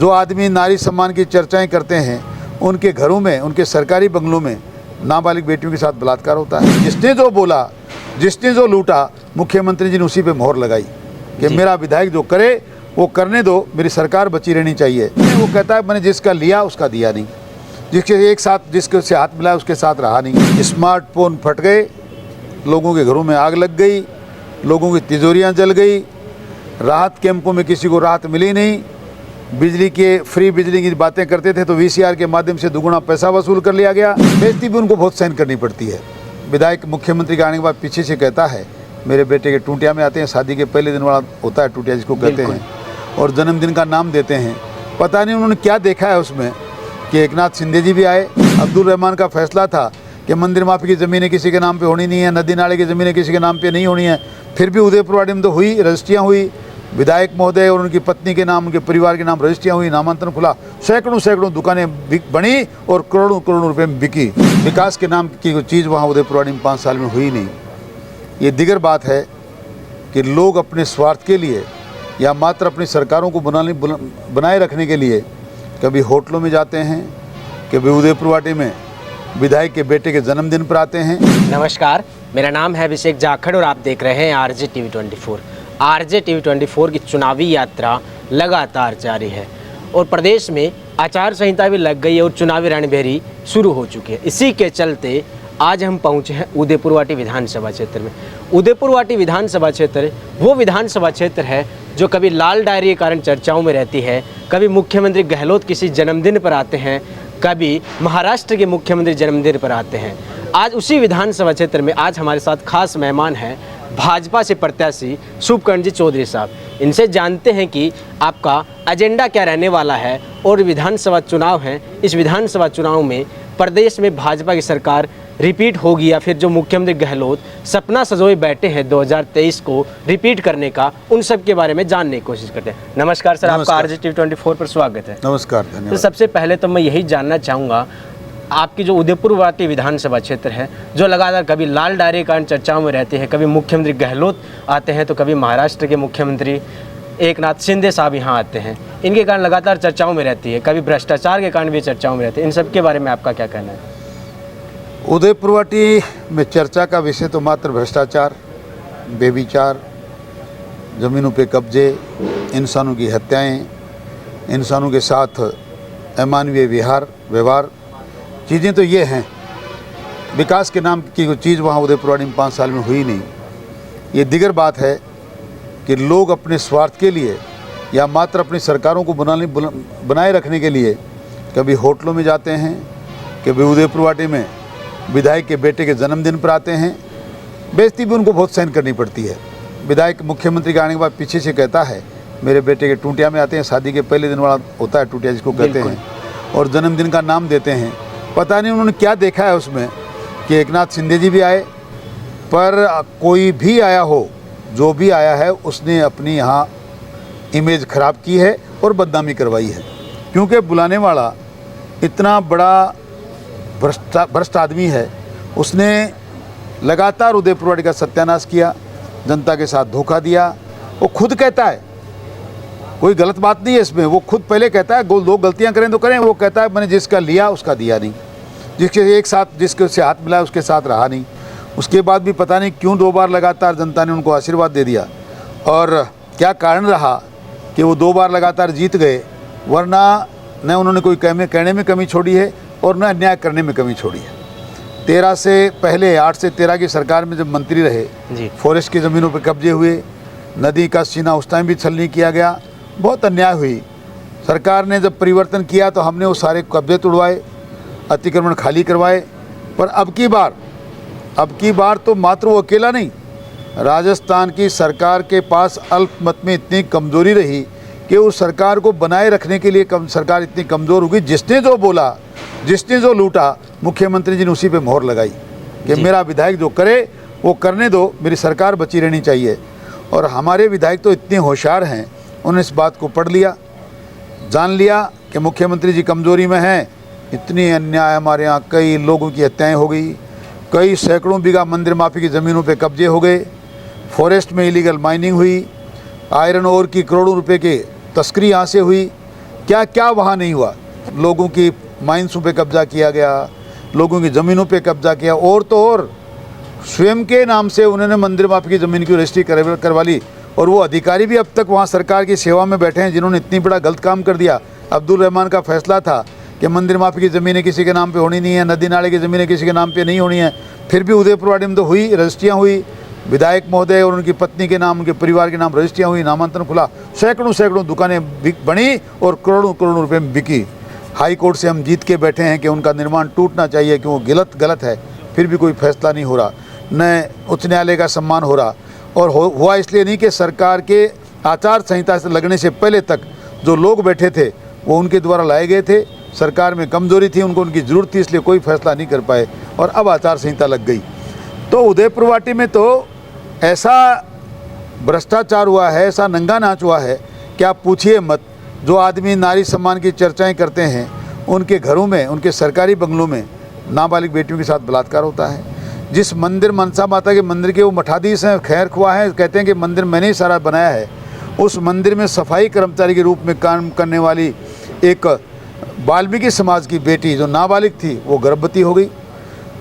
जो आदमी नारी सम्मान की चर्चाएं करते हैं, उनके घरों में, उनके सरकारी बंगलों में नाबालिग बेटियों के साथ बलात्कार होता है। जिसने जो बोला, जिसने जो लूटा, मुख्यमंत्री जी ने उसी पे मोहर लगाई कि मेरा विधायक जो करे वो करने दो, मेरी सरकार बची रहनी चाहिए। वो कहता है मैंने जिसका लिया उसका दिया नहीं, जिसके एक साथ जिसके से हाथ मिलाया उसके साथ रहा नहीं। स्मार्टफोन फट गए, लोगों के घरों में आग लग गई, लोगों की तिजोरियां जल गई, राहत कैंपों में किसी को राहत मिली नहीं। बिजली के फ्री बिजली की बातें करते थे तो वीसीआर के माध्यम से दुगुना पैसा वसूल कर लिया गया। बेइज्जती भी उनको बहुत सहन करनी पड़ती है। विधायक मुख्यमंत्री के आने के बाद पीछे से कहता है मेरे बेटे के टूटिया में आते हैं, शादी के पहले दिन वाला होता है टूटिया जिसको कहते हैं, और जन्मदिन का नाम देते हैं। पता नहीं उन्होंने क्या देखा है उसमें कि एकनाथ शिंदे जी भी आए। अब्दुल रहमान का फैसला था कि मंदिर माफी की ज़मीनें किसी के नाम पे होनी नहीं है, नदी नाले की ज़मीनें किसी के नाम पे नहीं होनी है। फिर भी उदयपुरवाड़ी में तो हुई, रजिस्ट्रियाँ हुई, विधायक महोदय और उनकी पत्नी के नाम, उनके परिवार के नाम रजिस्ट्रियाँ हुई, नामांतरण खुला, सैकड़ों दुकानें बनी और करोड़ों रुपए में बिकी। विकास के नाम की कोई चीज़ वहाँ उदयपुरवाड़ी में 5 साल में हुई नहीं। ये दिगर बात है कि लोग अपने स्वार्थ के लिए या मात्र अपनी सरकारों को बनाए रखने के लिए कभी होटलों में जाते हैं, कभी उदयपुरवाटी में विधायक के बेटे के जन्मदिन पर आते हैं। नमस्कार, मेरा नाम है अभिषेक जाखड़ और आप देख रहे हैं आरजे टीवी 24। आरजे टीवी 24 की चुनावी यात्रा लगातार जारी है और प्रदेश में आचार संहिता भी लग गई है और चुनावी रणभेरी शुरू हो चुकी है। इसी के चलते आज हम पहुंचे हैं उदयपुरवाटी विधानसभा क्षेत्र में। उदयपुरवाटी विधानसभा क्षेत्र वो विधानसभा क्षेत्र है जो कभी लाल डायरी के कारण चर्चाओं में रहती है, कभी मुख्यमंत्री गहलोत किसी जन्मदिन पर आते हैं, कभी महाराष्ट्र के मुख्यमंत्री जन्मदिन पर आते हैं। आज उसी विधानसभा क्षेत्र में आज हमारे साथ खास मेहमान हैं भाजपा से प्रत्याशी शुभकर्ण जी चौधरी साहब। इनसे जानते हैं कि आपका एजेंडा क्या रहने वाला है और विधानसभा चुनाव हैं, इस विधानसभा चुनाव में प्रदेश में भाजपा की सरकार रिपीट होगी या फिर जो मुख्यमंत्री गहलोत सपना सजोए बैठे हैं 2023 को रिपीट करने का, उन सब के बारे में जानने की कोशिश करते हैं। नमस्कार सर, आपका आरजे टीवी 24 पर स्वागत है। नमस्कार, धन्यवाद। तो सबसे पहले तो मैं यही जानना चाहूँगा, आपकी जो उदयपुरवाटी विधानसभा क्षेत्र है जो लगातार कभी लाल डायरी के कारण चर्चाओं में रहती है, कभी मुख्यमंत्री गहलोत आते हैं तो कभी महाराष्ट्र के मुख्यमंत्री एकनाथ शिंदे साहब यहाँ आते हैं, इनके कारण लगातार चर्चाओं में रहती है, कभी भ्रष्टाचार के कारण भी चर्चाओं में रहती है। इन सब के बारे में आपका क्या कहना है? उदयपुरवाटी में चर्चा का विषय तो मात्र भ्रष्टाचार, बेविचार, ज़मीनों पे कब्जे, इंसानों की हत्याएं, इंसानों के साथ अमानवीय व्यवहार चीज़ें तो ये हैं। विकास के नाम की कोई चीज़ वहाँ उदयपुरवाटी में 5 साल में हुई नहीं। ये दिगर बात है कि लोग अपने स्वार्थ के लिए या मात्र अपनी सरकारों को बनाए रखने के लिए कभी होटलों में जाते हैं, कभी उदयपुरवाटी में विधायक के बेटे के जन्मदिन पर आते हैं। बेइज्जती भी उनको बहुत सहन करनी पड़ती है। विधायक मुख्यमंत्री के आने के बाद पीछे से कहता है मेरे बेटे के टूटिया में आते हैं, शादी के पहले दिन वाला होता है टूटिया जिसको कहते हैं, और जन्मदिन का नाम देते हैं। पता नहीं उन्होंने क्या देखा है उसमें कि एकनाथ शिंदे जी भी आए, पर कोई भी आया हो, जो भी आया है उसने अपनी यहाँ इमेज ख़राब की है और बदनामी करवाई है, क्योंकि बुलाने वाला इतना बड़ा भ्रष्ट आदमी है। उसने लगातार उदयपुरवाटी का सत्यानाश किया, जनता के साथ धोखा दिया। वो खुद कहता है, कोई गलत बात नहीं है इसमें, वो खुद पहले कहता है लोग गलतियां करें तो करें, वो कहता है मैंने जिसका लिया उसका दिया नहीं, जिसके एक साथ जिसके से हाथ मिलाया उसके साथ रहा नहीं। उसके बाद भी पता नहीं क्यों 2 बार लगातार जनता ने उनको आशीर्वाद दे दिया, और क्या कारण रहा कि वो 2 बार लगातार जीत गए, वरना न उन्होंने कोई कहने में कमी छोड़ी है और न अन्याय करने में कमी छोड़ी है। 13 से पहले 8 से 13 की सरकार में जब मंत्री रहे, फॉरेस्ट की ज़मीनों पर कब्जे हुए, नदी का सीना उस टाइम भी छलनी किया गया, बहुत अन्याय हुई। सरकार ने जब परिवर्तन किया तो हमने वो सारे कब्जे तोड़वाए, अतिक्रमण खाली करवाए। पर अब की बार तो मात्र वो अकेला नहीं, राजस्थान की सरकार के पास अल्पमत में इतनी कमज़ोरी रही कि उस सरकार को बनाए रखने के लिए सरकार इतनी कमज़ोर हो गई। जिसने जो बोला, जिसने जो लूटा, मुख्यमंत्री जी ने उसी पे मोहर लगाई कि मेरा विधायक जो करे वो करने दो, मेरी सरकार बची रहनी चाहिए। और हमारे विधायक तो इतने होशियार हैं, उन्होंने इस बात को पढ़ लिया, जान लिया कि मुख्यमंत्री जी कमज़ोरी में हैं। इतनी अन्याय, हमारे यहाँ कई लोगों की हत्याएं हो गई, कई सैकड़ों बीघा मंदिर माफी की ज़मीनों पे कब्जे हो गए, फॉरेस्ट में इलीगल माइनिंग हुई, आयरन ओर की करोड़ों रुपए की तस्करी यहाँ से हुई। क्या क्या वहाँ नहीं हुआ। लोगों की माइंसों पे कब्जा किया गया, लोगों की ज़मीनों पे कब्जा किया, और तो और स्वयं के नाम से उन्होंने मंदिर माफी की ज़मीन की रजिस्ट्री करवा ली। और वो अधिकारी भी अब तक वहाँ सरकार की सेवा में बैठे हैं जिन्होंने इतनी बड़ा गलत काम कर दिया। अब्दुल रहमान का फैसला था कि मंदिर माफी की ज़मीनें किसी के नाम पे होनी नहीं है, नदी नाले की ज़मीनें किसी के नाम पे नहीं होनी है। फिर भी उदयपुरवाड़ी में तो हुई, रजिस्ट्रियाँ हुई, विधायक महोदय और उनकी पत्नी के नाम, उनके परिवार के नाम रजिस्ट्रियाँ हुई, नामांतरण खुला, सैकड़ों दुकानें बनी और करोड़ों रुपये में बिकी। हाई कोर्ट से हम जीत के बैठे हैं कि उनका निर्माण टूटना चाहिए, कि वो गलत है, फिर भी कोई फैसला नहीं हो रहा, न उच्च न्यायालय का सम्मान हो रहा। और हुआ इसलिए नहीं कि सरकार के आचार संहिता से लगने से पहले तक जो लोग बैठे थे वो उनके द्वारा लाए गए थे। सरकार में कमजोरी थी, उनको उनकी ज़रूरत थी, इसलिए कोई फैसला नहीं कर पाए और अब आचार संहिता लग गई। तो उदयपुरवाटी में तो ऐसा भ्रष्टाचार हुआ है, ऐसा नंगा नाच हुआ है कि आप पूछिए मत। जो आदमी नारी सम्मान की चर्चाएं करते हैं, उनके घरों में, उनके सरकारी बंगलों में नाबालिग बेटियों के साथ बलात्कार होता है। जिस मंदिर, मनसा माता के मंदिर के वो मठाधीश हैं, खैर ख्वाह हैं, कहते हैं कि मंदिर मैंने ही सारा बनाया है, उस मंदिर में सफाई कर्मचारी के रूप में काम करने वाली एक वाल्मीकि समाज की बेटी जो नाबालिग थी वो गर्भवती हो गई।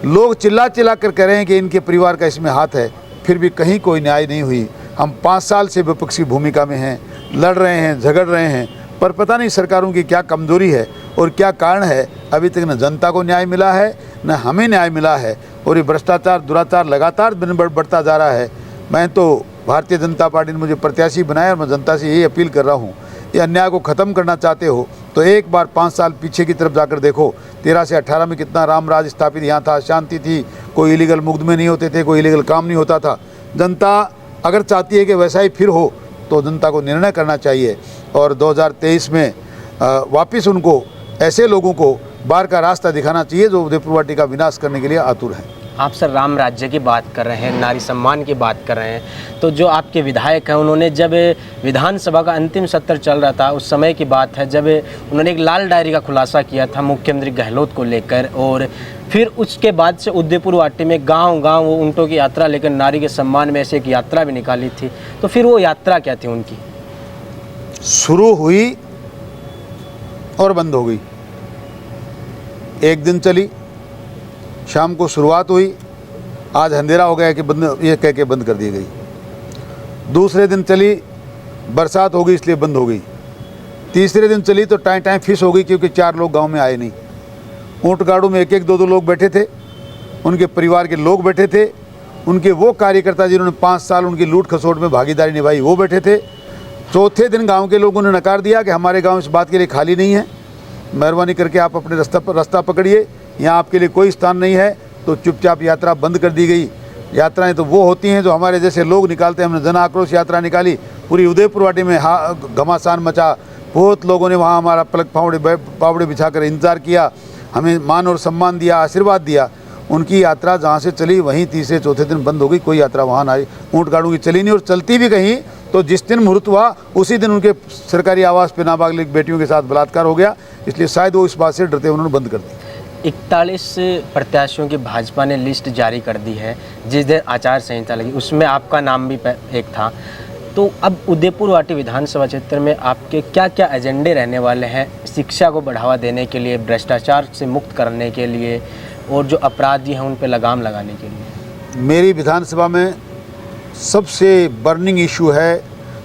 लोग चिल्ला कर कह रहे हैं कि इनके परिवार का इसमें हाथ है, फिर भी कहीं कोई न्याय नहीं हुई। हम 5 साल से विपक्षी भूमिका में हैं, लड़ रहे हैं, झगड़ रहे हैं, पर पता नहीं सरकारों की क्या कमजोरी है और क्या कारण है, अभी तक न जनता को न्याय मिला है न हमें न्याय मिला है। और ये भ्रष्टाचार, दुराचार लगातार दिन बढ़ता जा रहा है। मैं तो भारतीय जनता पार्टी ने मुझे प्रत्याशी बनाया और मैं जनता से यही अपील कर रहा हूँ, ये अन्याय को ख़त्म करना चाहते हो तो एक बार 5 साल पीछे की तरफ जाकर देखो। 13 से 18 में कितना राम राज स्थापित यहाँ था, शांति थी, कोई इलीगल मुकदमे नहीं होते थे, कोई इलीगल काम नहीं होता था। जनता अगर चाहती है कि वैसा ही फिर हो तो जनता को निर्णय करना चाहिए और 2023 में वापस उनको, ऐसे लोगों को बाहर का रास्ता दिखाना चाहिए जो उदयपुरवाटी का विनाश करने के लिए आतुर हैं। आप सर राम राज्य की बात कर रहे हैं, नारी सम्मान की बात कर रहे हैं, तो जो आपके विधायक हैं उन्होंने जब विधानसभा का अंतिम सत्र चल रहा था उस समय की बात है जब उन्होंने एक लाल डायरी का खुलासा किया था मुख्यमंत्री गहलोत को लेकर, और फिर उसके बाद से उदयपुरवाटी में गांव-गांव वो ऊँटों की यात्रा लेकर नारी के सम्मान में ऐसे एक यात्रा भी निकाली थी। तो फिर वो यात्रा क्या थी उनकी? शुरू हुई और बंद हो गई। एक दिन चली, शाम को शुरुआत हुई, आज अंधेरा हो गया कि बंद, ये कह के बंद कर दी गई। दूसरे दिन चली, बरसात हो गई इसलिए बंद हो गई। तीसरे दिन चली तो टाइम फिश हो गई क्योंकि 4 लोग गांव में आए नहीं। ऊँट गाड़ों में 1-1, 2-2 लोग बैठे थे, उनके परिवार के लोग बैठे थे, उनके वो कार्यकर्ता जिन्होंने 5 साल उनकी लूट खसोट में भागीदारी निभाई वो बैठे थे। चौथे दिन गाँव के लोगों ने नकार दिया कि हमारे गाँव इस बात के लिए खाली नहीं है, मेहरबानी करके आप अपने रास्ता पकड़िए, यहाँ आपके लिए कोई स्थान नहीं है। तो चुपचाप यात्रा बंद कर दी गई। यात्राएं तो वो होती हैं जो हमारे जैसे लोग निकालते हैं। हमने जन आक्रोश यात्रा निकाली, पूरी उदयपुरवाटी में घमासान मचा, बहुत लोगों ने वहाँ हमारा पलक पावड़े बिछाकर इंतजार किया, हमें मान और सम्मान दिया, आशीर्वाद दिया। उनकी यात्रा जहाँ से चली वहीं तीसरे चौथे दिन बंद हो गई, कोई यात्रा वहाँ ना आई, ऊँट गाड़ों की चली नहीं। और चलती भी कहीं तो जिस दिन मुहूर्त हुआ उसी दिन उनके सरकारी आवास पे नाबालिग बेटियों के साथ बलात्कार हो गया, इसलिए शायद वो इस बात से डरते उन्होंने बंद कर दी। 41 प्रत्याशियों की भाजपा ने लिस्ट जारी कर दी है, जिस दिन आचार संहिता लगी उसमें आपका नाम भी एक था। तो अब उदयपुरवाटी विधानसभा क्षेत्र में आपके क्या क्या एजेंडे रहने वाले हैं शिक्षा को बढ़ावा देने के लिए, भ्रष्टाचार से मुक्त करने के लिए और जो अपराधी हैं उन पर लगाम लगाने के लिए? मेरी विधानसभा में सबसे बर्निंग इशू है,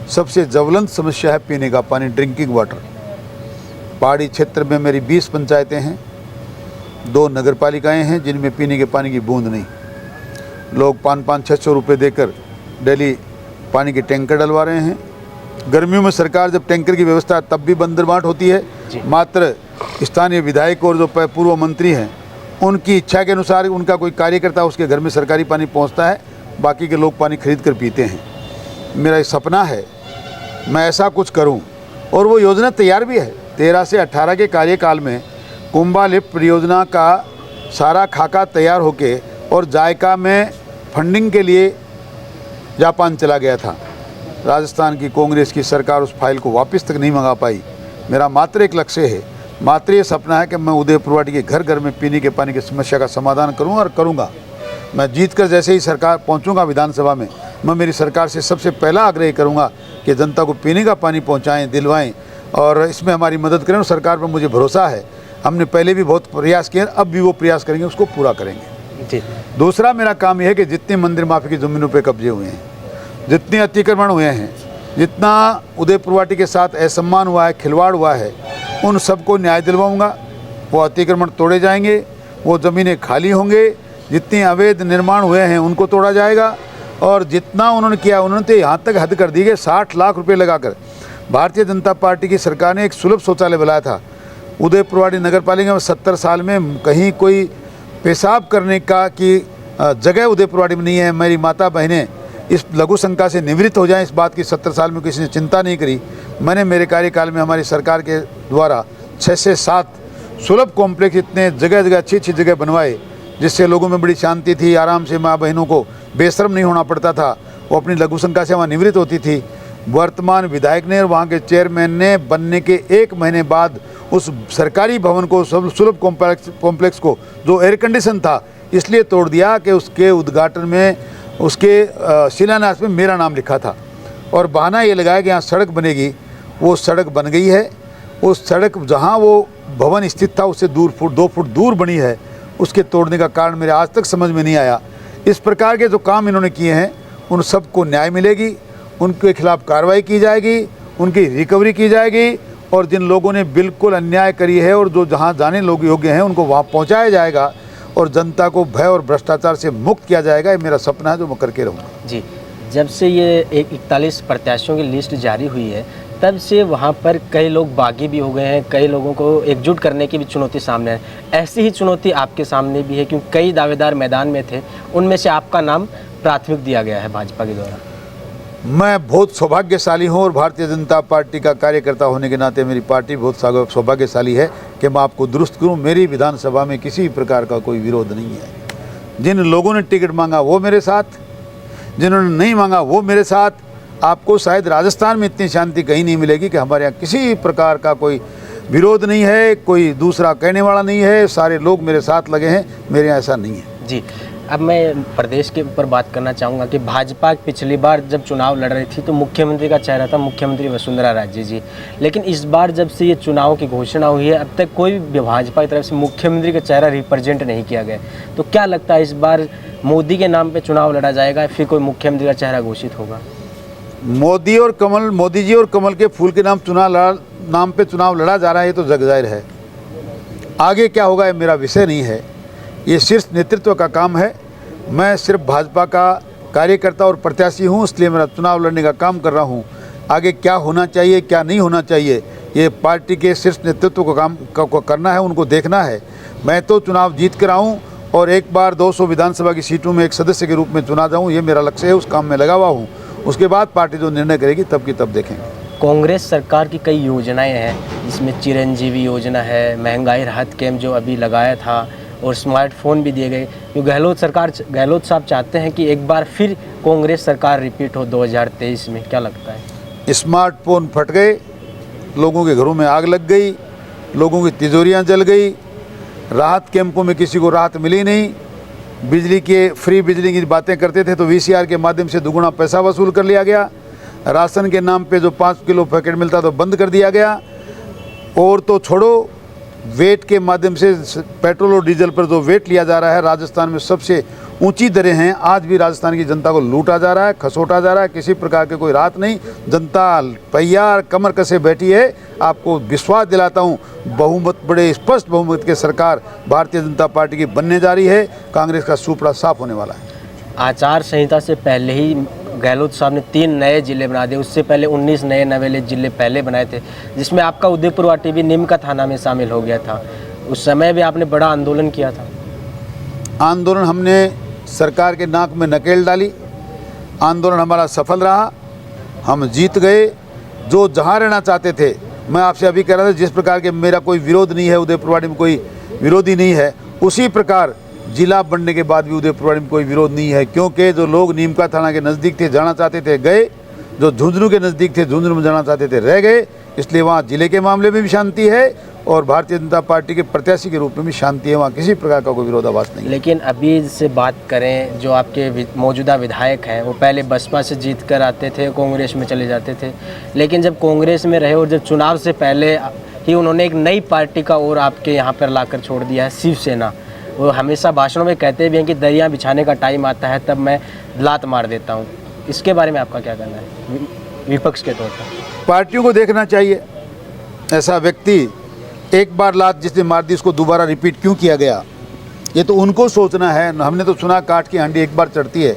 सबसे ज्वलंत समस्या है पीने का पानी, ड्रिंकिंग वाटर। पहाड़ी क्षेत्र में मेरी 20 पंचायतें हैं, 2 नगर पालिकाएँ हैं जिनमें पीने के पानी की बूंद नहीं। लोग 500-600 रुपये देकर डेली पानी के टैंकर डलवा रहे हैं। गर्मियों में सरकार जब टैंकर की व्यवस्था तब भी बंदरबाट होती है। मात्र स्थानीय विधायक और जो पूर्व मंत्री हैं उनकी इच्छा के अनुसार उनका कोई कार्यकर्ता उसके घर में सरकारी पानी पहुंचता है, बाकी के लोग पानी खरीद कर पीते हैं। मेरा एक सपना है मैं ऐसा कुछ करूं और वो योजना तैयार भी है। 13 से 18 के कार्यकाल में कुंभा लिफ्ट परियोजना का सारा खाका तैयार होके और जायका में फंडिंग के लिए जापान चला गया था। राजस्थान की कांग्रेस की सरकार उस फाइल को वापस तक नहीं मंगा पाई। मेरा मात्र एक लक्ष्य है, मात्र ये सपना है कि मैं उदयपुरवाटी के घर घर में पीने के पानी की समस्या का समाधान करूं और करूंगा। मैं जीतकर जैसे ही सरकार पहुंचूंगा विधानसभा में, मैं मेरी सरकार से सबसे पहला आग्रह करूंगा कि जनता को पीने का पानी पहुंचाएं, दिलवाएं। और इसमें हमारी मदद करें। और सरकार पर मुझे भरोसा है, हमने पहले भी बहुत प्रयास किए, अब भी वो प्रयास करेंगे, उसको पूरा करेंगे। जी। दूसरा मेरा काम यह है कि जितने मंदिर माफी की ज़मीनों पे कब्जे हुए हैं, जितने अतिक्रमण हुए हैं, जितना उदयपुर वाटी के साथ असम्मान हुआ है, खिलवाड़ हुआ है, उन सबको न्याय दिलवाऊंगा। वो अतिक्रमण तोड़े जाएंगे, वो ज़मीनें खाली होंगे, जितने अवैध निर्माण हुए हैं उनको तोड़ा जाएगा। और जितना उन्होंने किया, उन्होंने तो यहाँ तक हद कर दी कि 60 लाख रुपए लगाकर भारतीय जनता पार्टी की सरकार ने एक सुलभ शौचालय बनाया था। उदयपुर वाटी नगर पालिका में 70 साल में कहीं कोई पेशाब करने का की जगह उदयपुर वाटी में नहीं है। मेरी माता बहनें इस लघु शंका से निवृत्त हो जाएं, इस बात की 70 साल में किसी ने चिंता नहीं करी। मैंने मेरे कार्यकाल में हमारी सरकार के द्वारा 6 से 7 सुलभ कॉम्प्लेक्स इतने जगह जगह अच्छी जगह बनवाए, जिससे लोगों में बड़ी शांति थी, आराम से माँ बहनों को बेशर्म नहीं होना पड़ता था, वो अपनी लघु शंका से वहाँ निवृत्त होती थी। वर्तमान विधायक ने और वहाँ के चेयरमैन ने बनने के 1 महीने बाद उस सरकारी भवन को, सुलभ कॉम्प्लेक्स को, जो एयर कंडीशन था, इसलिए तोड़ दिया कि उसके उद्घाटन में, उसके शिलान्यास में मेरा नाम लिखा था और बहाना ये लगाया कि यहाँ सड़क बनेगी। वो सड़क बन गई है। उस सड़क जहाँ वो भवन स्थित था उससे 2 फुट दूर बनी है। उसके तोड़ने का कारण मेरे आज तक समझ में नहीं आया। इस प्रकार के जो काम इन्होंने किए हैं उन सबको न्याय मिलेगी, उनके खिलाफ कार्रवाई की जाएगी, उनकी रिकवरी की जाएगी और जिन लोगों ने बिल्कुल अन्याय करी है और जो जहाँ जाने लोग योग्य हैं उनको वहाँ पहुँचाया जाएगा और जनता को भय और भ्रष्टाचार से मुक्त किया जाएगा। ये मेरा सपना है जो मैं करके रहूँगा। जी, जब से ये 41 प्रत्याशियों की लिस्ट जारी हुई है तब से वहाँ पर कई लोग बागी भी हो गए हैं, कई लोगों को एकजुट करने की भी चुनौती सामने है। ऐसी ही चुनौती आपके सामने भी है क्योंकि कई दावेदार मैदान में थे, उनमें से आपका नाम प्राथमिक दिया गया है भाजपा के द्वारा। मैं बहुत सौभाग्यशाली हूँ और भारतीय जनता पार्टी का कार्यकर्ता होने के नाते मेरी पार्टी बहुत सौभाग्यशाली है कि मैं आपको दुरुस्त करूँ, मेरी विधानसभा में किसी प्रकार का कोई विरोध नहीं है। जिन लोगों ने टिकट मांगा वो मेरे साथ, जिन्होंने नहीं मांगा वो मेरे साथ। आपको शायद राजस्थान में इतनी शांति कहीं नहीं मिलेगी कि हमारे यहाँ किसी प्रकार का कोई विरोध नहीं है, कोई दूसरा कहने वाला नहीं है, सारे लोग मेरे साथ लगे हैं। मेरे यहाँ ऐसा नहीं है। जी, अब मैं प्रदेश के ऊपर बात करना चाहूँगा कि भाजपा पिछली बार जब चुनाव लड़ रही थी तो मुख्यमंत्री का चेहरा था मुख्यमंत्री वसुंधरा राजे जी, लेकिन इस बार जब से ये चुनाव की घोषणा हुई है अब तक कोई भी भाजपा की तरफ से मुख्यमंत्री का चेहरा रिप्रेजेंट नहीं किया गया। तो क्या लगता है इस बार मोदी के नाम पे चुनाव लड़ा जाएगा, फिर कोई मुख्यमंत्री का चेहरा घोषित होगा? मोदी जी और कमल के फूल के नाम पे चुनाव लड़ा जा रहा है, ये तो जग जाहिर है। आगे क्या होगा ये मेरा विषय नहीं है, ये शीर्ष नेतृत्व का काम है। मैं सिर्फ भाजपा का कार्यकर्ता और प्रत्याशी हूँ, इसलिए मेरा चुनाव लड़ने का काम कर रहा हूँ। आगे क्या होना चाहिए क्या नहीं होना चाहिए ये पार्टी के शीर्ष नेतृत्व को काम करना है, उनको देखना है। मैं तो चुनाव जीत कर आऊँ और एक बार 200 विधानसभा की सीटों में एक सदस्य के रूप में चुना जाऊँ, ये मेरा लक्ष्य है। उस काम में लगा हुआ हूँ। उसके बाद पार्टी जो निर्णय करेगी तब की तब देखेंगे। कांग्रेस सरकार की कई योजनाएं हैं जिसमें चिरंजीवी योजना है, महंगाई राहत कैंप जो अभी लगाया था और स्मार्टफोन भी दिए गए। क्योंकि गहलोत साहब चाहते हैं कि एक बार फिर कांग्रेस सरकार रिपीट हो 2023 में। क्या लगता है? स्मार्टफोन फट गए, लोगों के घरों में आग लग गई, लोगों की तिजोरियां जल गई, राहत कैंपों में किसी को राहत मिली नहीं। बिजली के फ्री बिजली की बातें करते थे तो VCR के माध्यम से दुगुना पैसा वसूल कर लिया गया। राशन के नाम पे जो 5 किलो पैकेट मिलता तो बंद कर दिया गया। और तो छोड़ो, वेट के माध्यम से पेट्रोल और डीजल पर जो वेट लिया जा रहा है, राजस्थान में सबसे ऊंची दरें हैं। आज भी राजस्थान की जनता को लूटा जा रहा है, खसोटा जा रहा है, किसी प्रकार के कोई राहत नहीं। जनता तैयार कमर कसे बैठी है। आपको विश्वास दिलाता हूं, बहुमत, बड़े स्पष्ट बहुमत के सरकार भारतीय जनता पार्टी की बनने जा रही है। कांग्रेस का सुपड़ा साफ होने वाला है। आचार संहिता से पहले ही गहलोत साहब ने 3 नए जिले बना दिए, उससे पहले 19 नए नवेले जिले पहले बनाए थे, जिसमें आपका उदयपुर वाटी भी नीमका थाना में शामिल हो गया था। उस समय भी आपने बड़ा आंदोलन किया था। आंदोलन हमने सरकार के नाक में नकेल डाली। आंदोलन हमारा सफल रहा, हम जीत गए। जो जहाँ रहना चाहते थे, मैं आपसे अभी कह रहा था, जिस प्रकार के मेरा कोई विरोध नहीं है, उदयपुर वाटी में कोई विरोधी नहीं है, उसी प्रकार जिला बनने के बाद भी उदयपुर वाटी में कोई विरोध नहीं है। क्योंकि जो लोग नीमका थाना के नज़दीक थे, जाना चाहते थे, गए। जो झुंझुनू के नज़दीक थे, झुंझुनू में जाना चाहते थे, रह गए। इसलिए वहाँ जिले के मामले में भी शांति है और भारतीय जनता पार्टी के प्रत्याशी के रूप में भी शांति है, वहाँ किसी प्रकार का कोई विरोधाभास नहीं है। लेकिन अभी से बात करें, जो आपके मौजूदा विधायक हैं वो पहले बसपा से जीत कर आते थे, कांग्रेस में चले जाते थे, लेकिन जब कांग्रेस में रहे और जब चुनाव से पहले ही उन्होंने एक नई पार्टी का और आपके यहाँ पर लाकर छोड़ दिया है, शिवसेना। वो हमेशा भाषणों में कहते भी हैं कि दरिया बिछाने का टाइम आता है तब मैं लात मार देता हूँ। इसके बारे में आपका क्या कहना है विपक्ष के तौर पर? पार्टियों को देखना चाहिए, ऐसा व्यक्ति एक बार लात जिसने मार दी उसको दोबारा रिपीट क्यों किया गया, ये तो उनको सोचना है। हमने तो सुना काट की हांडी एक बार चढ़ती है,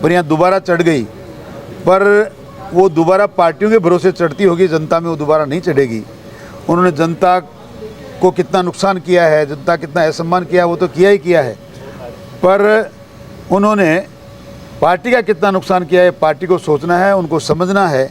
पर यहाँ दोबारा चढ़ गई, पर वो दोबारा पार्टियों के भरोसे चढ़ती होगी, जनता में वो दोबारा नहीं चढ़ेगी। उन्होंने जनता को कितना नुकसान किया है, जनता कितना असम्मान किया, वो तो किया ही किया है, पर उन्होंने पार्टी का कितना नुकसान किया है पार्टी को सोचना है, उनको समझना है।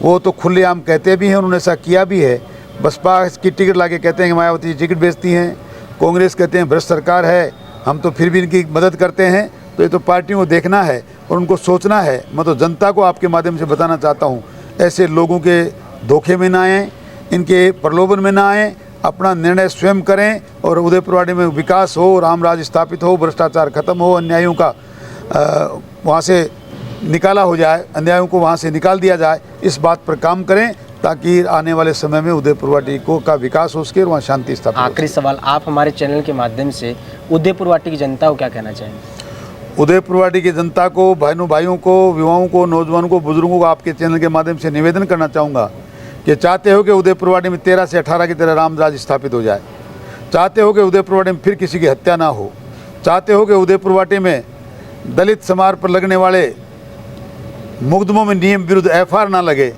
वो तो खुलेआम कहते भी हैं, उन्होंने ऐसा किया भी है। बसपा की टिकट लाके कहते हैं कि मायावती जी टिकट बेचती हैं, कांग्रेस कहते हैं भ्रष्ट सरकार है, हम तो फिर भी इनकी मदद करते हैं। तो ये तो पार्टियों को देखना है और उनको सोचना है। मैं तो जनता को आपके माध्यम से बताना चाहता हूँ, ऐसे लोगों के धोखे में ना आएँ, इनके प्रलोभन में ना आएँ, अपना निर्णय स्वयं करें और उदयपुरवाड़ी में विकास हो, राम राज स्थापित हो, भ्रष्टाचार खत्म हो, अन्यायों का वहाँ से निकाला हो जाए, अन्यायों को वहाँ से निकाल दिया जाए। इस बात पर काम करें ताकि आने वाले समय में उदयपुरवाटी को का विकास हो सके और वहाँ शांति स्थापित हो। आखिरी सवाल, आप हमारे चैनल के माध्यम से उदयपुरवाटी की जनता को क्या कहना चाहेंगे? उदयपुरवाटी की जनता को, भाइयों को, युवाओं को, नौजवानों को, बुजुर्गों को आपके चैनल के माध्यम से निवेदन करना चाहूँगा कि चाहते हो कि उदयपुरवाटी में 13 से 18 की तरह राम राज स्थापित हो जाए, चाहते हो कि उदयपुरवाटी में फिर किसी की हत्या ना हो, चाहते हो कि उदयपुरवाटी में दलित समाज पर लगने वाले मुकदमों में नियम विरुद्ध FIR ना लगे,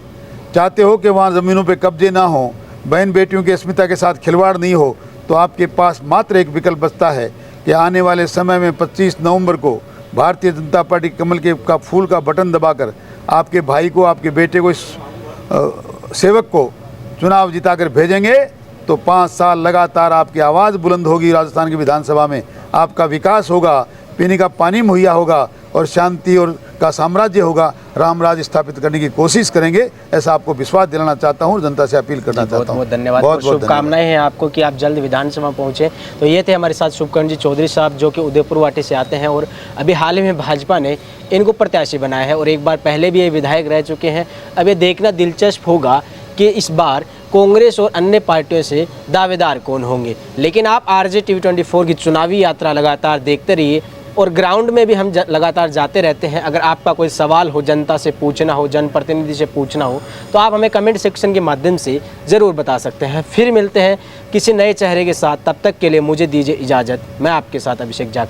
चाहते हो कि वहाँ ज़मीनों पे कब्जे ना हो, बहन बेटियों की अस्मिता के साथ खिलवाड़ नहीं हो, तो आपके पास मात्र एक विकल्प बचता है कि आने वाले समय में 25 नवंबर को भारतीय जनता पार्टी कमल के का फूल का बटन दबाकर आपके भाई को, आपके बेटे को, इस सेवक को चुनाव जिताकर भेजेंगे तो 5 साल लगातार आपकी आवाज़ बुलंद होगी, राजस्थान की विधानसभा में आपका विकास होगा, पीने का पानी मुहैया होगा और शांति और का साम्राज्य होगा। राम राज स्थापित करने की कोशिश करेंगे, ऐसा आपको विश्वास दिलाना चाहता हूँ, जनता से अपील करना चाहता हूँ। बहुत बहुत धन्यवाद, बहुत शुभकामनाएं हैं आपको कि आप जल्द विधानसभा पहुँचे। तो ये थे हमारे साथ शुभकर्ण जी चौधरी साहब, जो कि उदयपुरवाटी से आते हैं और अभी हाल ही में भाजपा ने इनको प्रत्याशी बनाया है और एक बार पहले भी ये विधायक रह चुके हैं। अब ये देखना दिलचस्प होगा कि इस बार कांग्रेस और अन्य पार्टियों से दावेदार कौन होंगे। लेकिन आप RJTV24 की चुनावी यात्रा लगातार देखते रहिए और ग्राउंड में भी हम लगातार जाते रहते हैं। अगर आपका कोई सवाल हो, जनता से पूछना हो, जनप्रतिनिधि से पूछना हो, तो आप हमें कमेंट सेक्शन के माध्यम से ज़रूर बता सकते हैं। फिर मिलते हैं किसी नए चेहरे के साथ, तब तक के लिए मुझे दीजिए इजाज़त। मैं आपके साथ अभिषेक जाखड़।